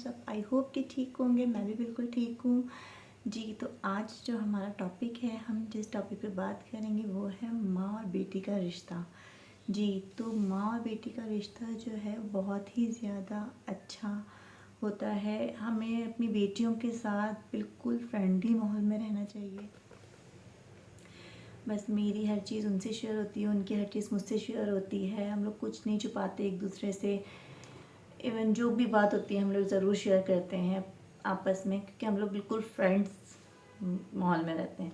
सब? I hope कि ठीक होंगे, मैं भी बिल्कुल ठीक हूँ जी। तो आज जो हमारा टॉपिक है, हम जिस टॉपिक पे बात करेंगे वो है माँ और बेटी का रिश्ता जी। तो माँ और बेटी का रिश्ता जो है बहुत ही ज़्यादा अच्छा होता है। हमें अपनी बेटियों के साथ बिल्कुल फ्रेंडली माहौल में रहना चाहिए। बस मेरी हर चीज़ उनसे शेयर होती है, उनकी हर चीज़ मुझसे शेयर होती है। हम लोग कुछ नहीं छुपाते एक दूसरे से। इवन जो भी बात होती है हम लोग ज़रूर शेयर करते हैं आपस में, क्योंकि हम लोग बिल्कुल फ्रेंड्स माहौल में रहते हैं।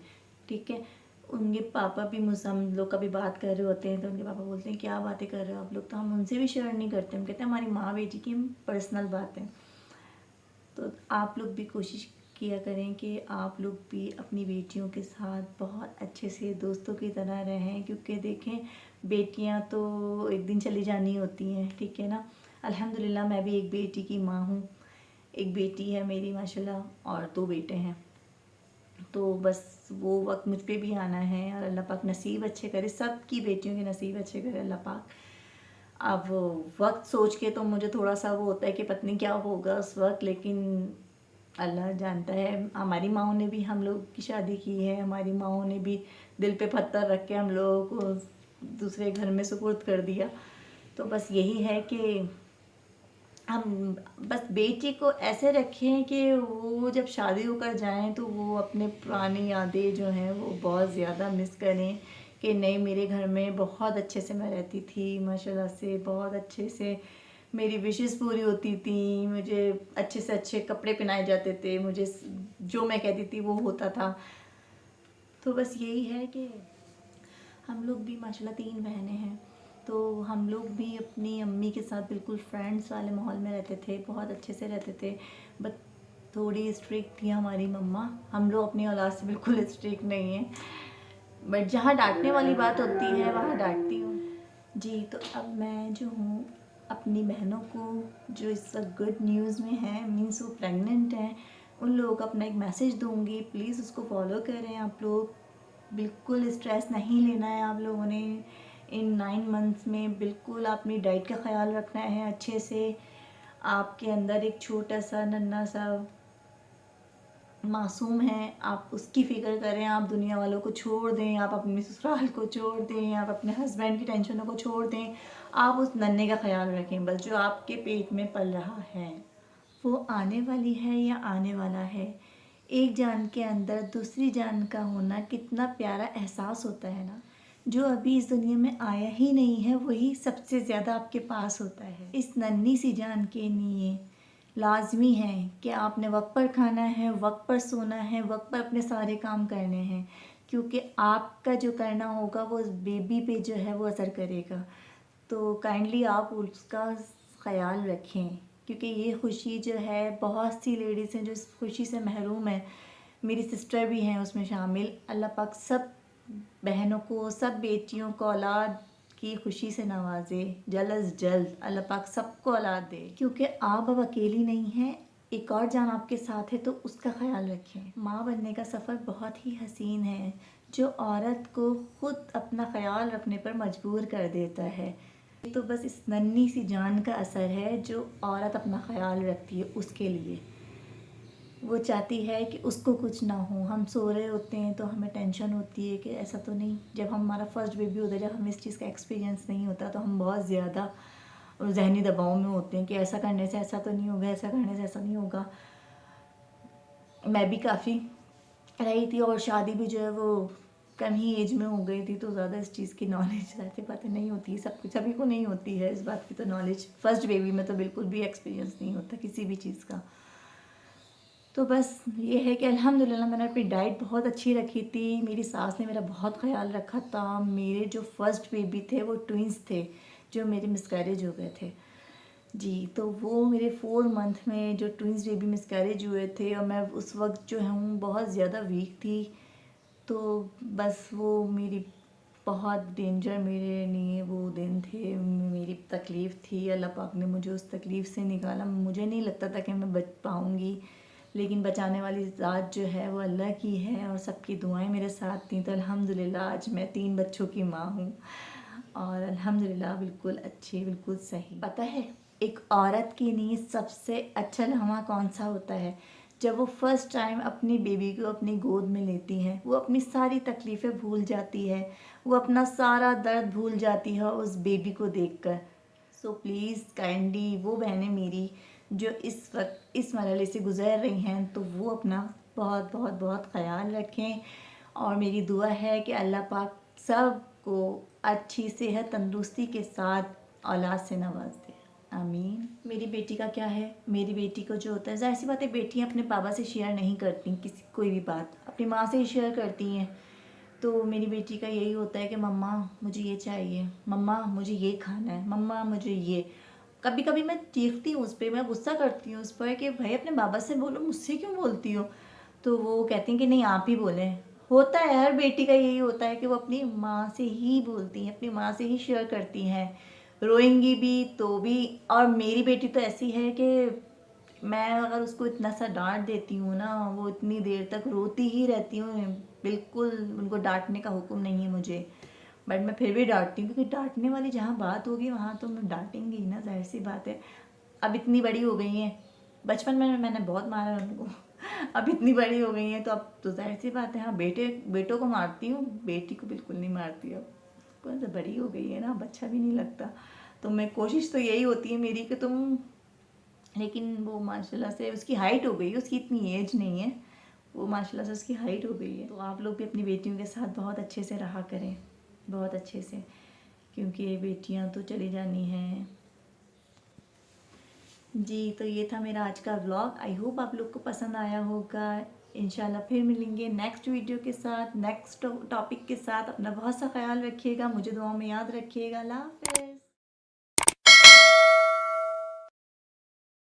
ठीक है। उनके पापा भी मुझसे, हम लोग कभी बात कर रहे होते हैं तो उनके पापा बोलते हैं क्या बातें कर रहे हो आप लोग, तो हम उनसे भी शेयर नहीं करते। हम कहते हैं हमारी माँ बेटी की पर्सनल बात है। तो आप लोग भी कोशिश किया करें कि आप लोग भी अपनी बेटियों के साथ बहुत अच्छे से दोस्तों की तरह रहें, क्योंकि देखें बेटियां तो एक दिन चली जानी होती हैं। ठीक है ना। अल्हम्दुलिल्लाह मैं भी एक बेटी की माँ हूँ। एक बेटी है मेरी माशाल्लाह और 2 बेटे हैं। तो बस वो वक्त मुझ पे भी आना है और अल्लाह पाक नसीब अच्छे करे, सब की बेटियों के नसीब अच्छे करे अल्लाह पाक। अब वक्त सोच के तो मुझे थोड़ा सा वो होता है कि पता नहीं क्या होगा उस वक्त, लेकिन अल्लाह जानता है। हमारी माँओं ने भी हम लोग की शादी की है, हमारी माँओं ने भी दिल पे पत्थर रख के हम लोगों को दूसरे घर में सुपुर्द कर दिया। तो बस यही है कि हम बस बेटी को ऐसे रखें कि वो जब शादी होकर जाएं तो वो अपने पुरानी यादें जो हैं वो बहुत ज़्यादा मिस करें कि नहीं, मेरे घर में बहुत अच्छे से मैं रहती थी माशाल्लाह से, बहुत अच्छे से मेरी विशेस पूरी होती थी, मुझे अच्छे से अच्छे कपड़े पहनाए जाते थे, मुझे जो मैं कहती थी वो होता था। तो बस यही है कि हम लोग भी माशाल्लाह 3 बहनें हैं, तो हम लोग भी अपनी अम्मी के साथ बिल्कुल फ्रेंड्स वाले माहौल में रहते थे, बहुत अच्छे से रहते थे। बट थोड़ी स्ट्रिक्ट थी हमारी मम्मा। हम लोग अपनी औलाद से बिल्कुल स्ट्रिक्ट नहीं हैं, बट जहाँ डांटने वाली बात होती है वहाँ डांटती हूँ जी। तो अब मैं जो हूँ अपनी बहनों को, जो इस वक्त गुड न्यूज़ में है, मीन्स वो प्रेग्नेंट हैं, उन लोगों को अपना एक मैसेज दूँगी। प्लीज़ उसको फॉलो करें आप लोग। बिल्कुल स्ट्रेस नहीं लेना है आप लोगों ने इन 9 मंथ्स में। बिल्कुल अपनी डाइट का ख्याल रखना है अच्छे से। आपके अंदर एक छोटा सा नन्हा सा मासूम है, आप उसकी फ़िक्र करें। आप दुनिया वालों को छोड़ दें, आप अपने ससुराल को छोड़ दें, आप अपने हस्बैंड की टेंशनों को छोड़ दें। आप उस नन्हे का ख्याल रखें बस, जो आपके पेट में पल रहा है। वो आने वाली है या आने वाला है। एक जान के अंदर दूसरी जान का होना कितना प्यारा एहसास होता है ना। जो अभी इस दुनिया में आया ही नहीं है वही सबसे ज़्यादा आपके पास होता है। इस नन्ही सी जान के लिए लाजमी है कि आपने वक्त पर खाना है, वक्त पर सोना है, वक्त पर अपने सारे काम करने हैं, क्योंकि आपका जो करना होगा वो उस बेबी पे जो है वो असर करेगा। तो काइंडली आप उसका ख्याल रखें, क्योंकि ये खुशी जो है, बहुत सी लेडीज़ हैं जो इस खुशी से महरूम है। मेरी सिस्टर भी हैं उसमें शामिल। अल्लाह पाक सब बहनों को, सब बेटियों को औलाद की खुशी से नवाजे जल्द अज जल्द। अल्लाह पाक सबको औलाद दे, क्योंकि आप अब अकेली नहीं हैं, एक और जान आपके साथ है, तो उसका ख्याल रखें। माँ बनने का सफ़र बहुत ही हसीन है, जो औरत को खुद अपना ख्याल रखने पर मजबूर कर देता है। तो बस इस नन्ही सी जान का असर है जो औरत अपना ख्याल रखती है उसके लिए। वो चाहती है कि उसको कुछ ना हो। हम सो रहे होते हैं तो हमें टेंशन होती है कि ऐसा तो नहीं। जब हमारा फर्स्ट बेबी होता है, जब हमें इस चीज़ का एक्सपीरियंस नहीं होता, तो हम बहुत ज़्यादा जहनी दबाव में होते हैं कि ऐसा करने से ऐसा तो नहीं होगा, ऐसा करने से ऐसा नहीं होगा। मैं भी काफ़ी रही थी और शादी भी जो है वो कम ही एज में हो गई थी, तो ज़्यादा इस चीज़ की नॉलेज रहती पता नहीं होती है। सभी को नहीं होती है इस बात की तो नॉलेज। फर्स्ट बेबी में तो बिल्कुल भी एक्सपीरियंस नहीं होता किसी भी चीज़ का। तो बस ये है कि अल्हम्दुलिल्लाह मैंने अपनी डाइट बहुत अच्छी रखी थी। मेरी सास ने मेरा बहुत ख्याल रखा था। मेरे जो फर्स्ट बेबी थे वो ट्विंस थे, जो मेरे मिसकैरेज हो गए थे जी। तो वो मेरे 4 मंथ में जो ट्विंस बेबी मिसकैरेज हुए थे, और मैं उस वक्त जो हूँ बहुत ज़्यादा वीक थी। तो बस वो मेरी बहुत डेंजर मेरे लिए वो दिन थे, मेरी तकलीफ़ थी। अल्लाह पाक ने मुझे उस तकलीफ़ से निकाला। मुझे नहीं लगता था कि मैं बच पाऊँगी, लेकिन बचाने वाली ज़ात जो है वो अल्लाह की है, और सबकी दुआएं मेरे साथ थी। तो अल्हम्दुलिल्लाह आज मैं 3 बच्चों की माँ हूँ, और अल्हम्दुलिल्लाह बिल्कुल अच्छी, बिल्कुल सही। पता है एक औरत के लिए सबसे अच्छा लम्हा कौन सा होता है? जब वो फर्स्ट टाइम अपनी बेबी को अपनी गोद में लेती है, वो अपनी सारी तकलीफ़ें भूल जाती है, वो अपना सारा दर्द भूल जाती है उस बेबी को देखकर। सो प्लीज़ काइंडली वो बहनें मेरी जो इस वक्त इस मरहले से गुज़र रही हैं, तो वो अपना बहुत बहुत बहुत ख़याल रखें। और मेरी दुआ है कि अल्लाह पाक सबको अच्छी सेहत तंदुरुस्ती के साथ औलाद से नवाज दे। आमीन। मेरी बेटी का क्या है, मेरी बेटी को जो होता है, ज़ाहिर सी बात है बेटियाँ अपने पापा से शेयर नहीं करती किसी कोई भी बात, अपनी माँ से ही शेयर करती हैं। तो मेरी बेटी का यही होता है कि मम्मा मुझे ये चाहिए, मम्मा मुझे ये खाना है, मम्मा मुझे ये। कभी कभी मैं चीखती हूँ उस पर, मैं गुस्सा करती हूँ उस पर कि भाई अपने बाबा से बोलो, मुझसे क्यों बोलती हो? तो वो कहती हैं कि नहीं आप ही बोलें। होता है, हर बेटी का यही होता है कि वो अपनी माँ से ही बोलती हैं, अपनी माँ से ही शेयर करती हैं, रोएंगी भी तो भी। और मेरी बेटी तो ऐसी है कि मैं अगर उसको इतना सा डांट देती हूँ ना, वो इतनी देर तक रोती ही रहती हूँ। बिल्कुल उनको डांटने का हुक्म नहीं है मुझे, बट मैं फिर भी डांटती हूँ, क्योंकि डांटने वाली जहाँ बात होगी वहाँ तो मैं डांटेंगी ही ना, जाहिर सी बात है। अब इतनी बड़ी हो गई हैं, बचपन में मैंने बहुत मारा उनको। अब इतनी बड़ी हो गई हैं तो अब तो जाहिर सी बात है, हाँ बेटों को मारती हूँ, बेटी को बिल्कुल नहीं मारती। अब कौन सा बड़ी हो गई है ना, अब अच्छा भी नहीं लगता। तो मैं कोशिश तो यही होती है मेरी कि तुम, लेकिन वो माशाल्लाह से उसकी हाइट हो गई है, उसकी इतनी एज नहीं है, वो माशाल्लाह से उसकी हाइट हो गई है। तो आप लोग भी अपनी बेटियों के साथ बहुत अच्छे से रहा करें, बहुत अच्छे से, क्योंकि ये बेटियां तो चली जानी हैं जी। तो ये था मेरा आज का व्लॉग। आई होप आप लोग को पसंद आया होगा। इंशाल्लाह फिर मिलेंगे नेक्स्ट वीडियो के साथ, नेक्स्ट टॉपिक के साथ। अपना बहुत सा ख्याल रखिएगा, मुझे दुआओं में याद रखिएगा। अल्लाह हाफ़िज़।